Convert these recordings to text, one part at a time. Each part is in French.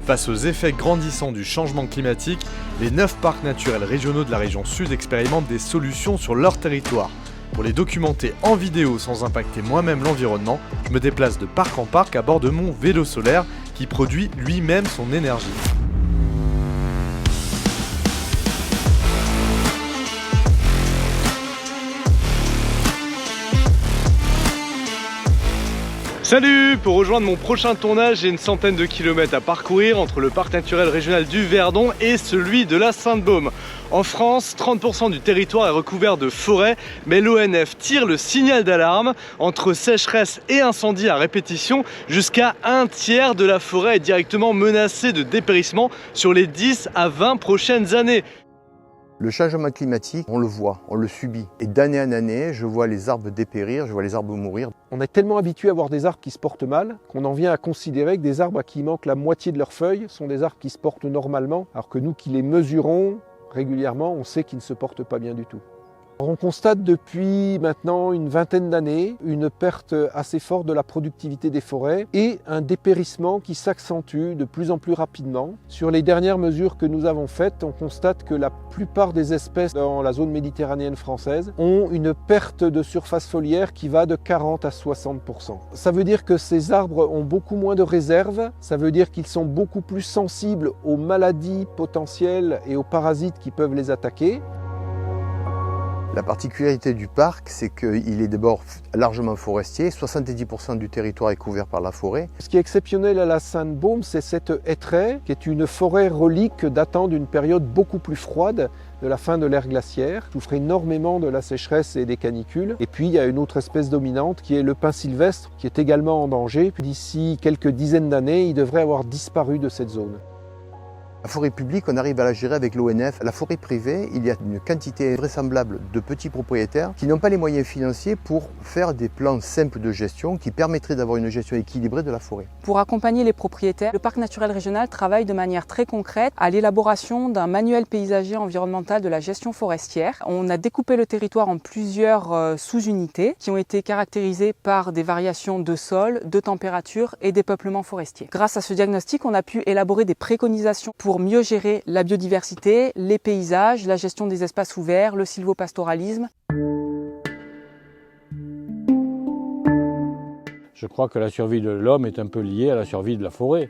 Face aux effets grandissants du changement climatique, les 9 parcs naturels régionaux de la région Sud expérimentent des solutions sur leur territoire. Pour les documenter en vidéo sans impacter moi-même l'environnement, je me déplace de parc en parc à bord de mon vélo solaire qui produit lui-même son énergie. Salut! Pour rejoindre mon prochain tournage, j'ai une centaine de kilomètres à parcourir entre le parc naturel régional du Verdon et celui de la Sainte-Baume. En France, 30% du territoire est recouvert de forêts, mais l'ONF tire le signal d'alarme. Entre sécheresse et incendie à répétition, jusqu'à un tiers de la forêt est directement menacée de dépérissement sur les 10 à 20 prochaines années. Le changement climatique, on le voit, on le subit. Et d'année en année, je vois les arbres dépérir, je vois les arbres mourir. On est tellement habitué à voir des arbres qui se portent mal qu'on en vient à considérer que des arbres à qui il manque la moitié de leurs feuilles sont des arbres qui se portent normalement, alors que nous qui les mesurons régulièrement, on sait qu'ils ne se portent pas bien du tout. On constate depuis maintenant une vingtaine d'années une perte assez forte de la productivité des forêts et un dépérissement qui s'accentue de plus en plus rapidement. Sur les dernières mesures que nous avons faites, on constate que la plupart des espèces dans la zone méditerranéenne française ont une perte de surface foliaire qui va de 40 à 60%. Ça veut dire que ces arbres ont beaucoup moins de réserves, ça veut dire qu'ils sont beaucoup plus sensibles aux maladies potentielles et aux parasites qui peuvent les attaquer. La particularité du parc, c'est qu'il est d'abord largement forestier, 70% du territoire est couvert par la forêt. Ce qui est exceptionnel à la Sainte-Baume, c'est cette hêtraie, qui est une forêt relique datant d'une période beaucoup plus froide, de la fin de l'ère glaciaire, souffre énormément de la sécheresse et des canicules. Et puis il y a une autre espèce dominante qui est le pin sylvestre, qui est également en danger. D'ici quelques dizaines d'années, il devrait avoir disparu de cette zone. La forêt publique, on arrive à la gérer avec l'ONF. La forêt privée, il y a une quantité vraisemblable de petits propriétaires qui n'ont pas les moyens financiers pour faire des plans simples de gestion qui permettraient d'avoir une gestion équilibrée de la forêt. Pour accompagner les propriétaires, le parc naturel régional travaille de manière très concrète à l'élaboration d'un manuel paysager environnemental de la gestion forestière. On a découpé le territoire en plusieurs sous-unités qui ont été caractérisées par des variations de sol, de température et des peuplements forestiers. Grâce à ce diagnostic, on a pu élaborer des préconisations pour mieux gérer la biodiversité, les paysages, la gestion des espaces ouverts, le sylvopastoralisme. Je crois que la survie de l'homme est un peu liée à la survie de la forêt.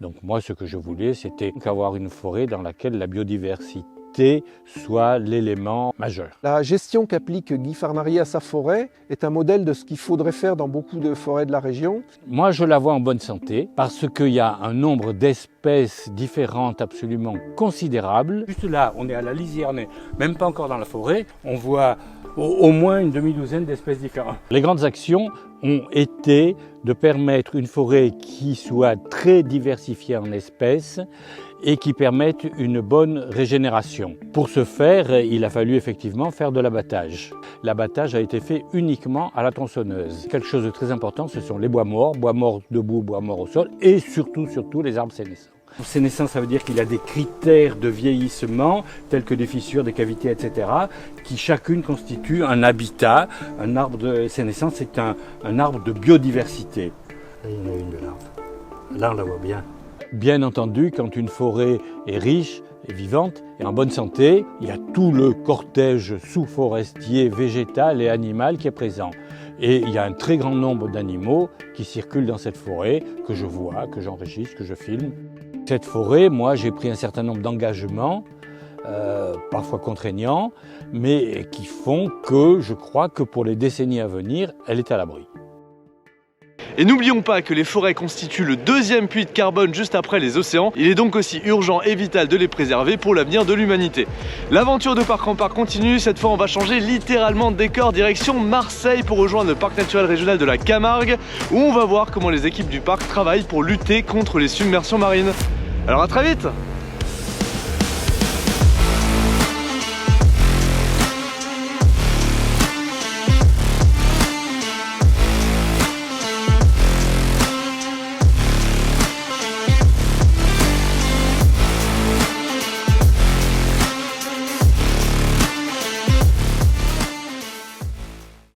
Donc moi, ce que je voulais, c'était avoir une forêt dans laquelle la biodiversité soit l'élément majeur. La gestion qu'applique Guy Farnarié à sa forêt est un modèle de ce qu'il faudrait faire dans beaucoup de forêts de la région. Moi, je la vois en bonne santé parce qu'il y a un nombre d'espèces différentes absolument considérable. Juste là, on est à la lisière, on n'est même pas encore dans la forêt. On voit au moins une demi-douzaine d'espèces différentes. Les grandes actions ont été de permettre une forêt qui soit très diversifiée en espèces et qui permette une bonne régénération. Pour ce faire, il a fallu effectivement faire de l'abattage. L'abattage a été fait uniquement à la tronçonneuse. Quelque chose de très important, ce sont les bois morts debout, bois morts au sol et surtout les arbres sénescents. Sénescent, ça veut dire qu'il y a des critères de vieillissement, tels que des fissures, des cavités, etc., qui chacune constituent un habitat. Un arbre de sénescent, c'est un arbre de biodiversité. Là, il y en a une de l'arbre. Là, on la voit bien. Bien entendu, quand une forêt est riche et vivante et en bonne santé, il y a tout le cortège sous-forestier, végétal et animal qui est présent. Et il y a un très grand nombre d'animaux qui circulent dans cette forêt, que je vois, que j'enregistre, que je filme. Cette forêt, moi, j'ai pris un certain nombre d'engagements, parfois contraignants, mais qui font que je crois que pour les décennies à venir, elle est à l'abri. Et n'oublions pas que les forêts constituent le deuxième puits de carbone juste après les océans. Il est donc aussi urgent et vital de les préserver pour l'avenir de l'humanité. L'aventure de parc en parc continue. Cette fois, on va changer littéralement de décor direction Marseille pour rejoindre le parc naturel régional de la Camargue, où on va voir comment les équipes du parc travaillent pour lutter contre les submersions marines. Alors à très vite!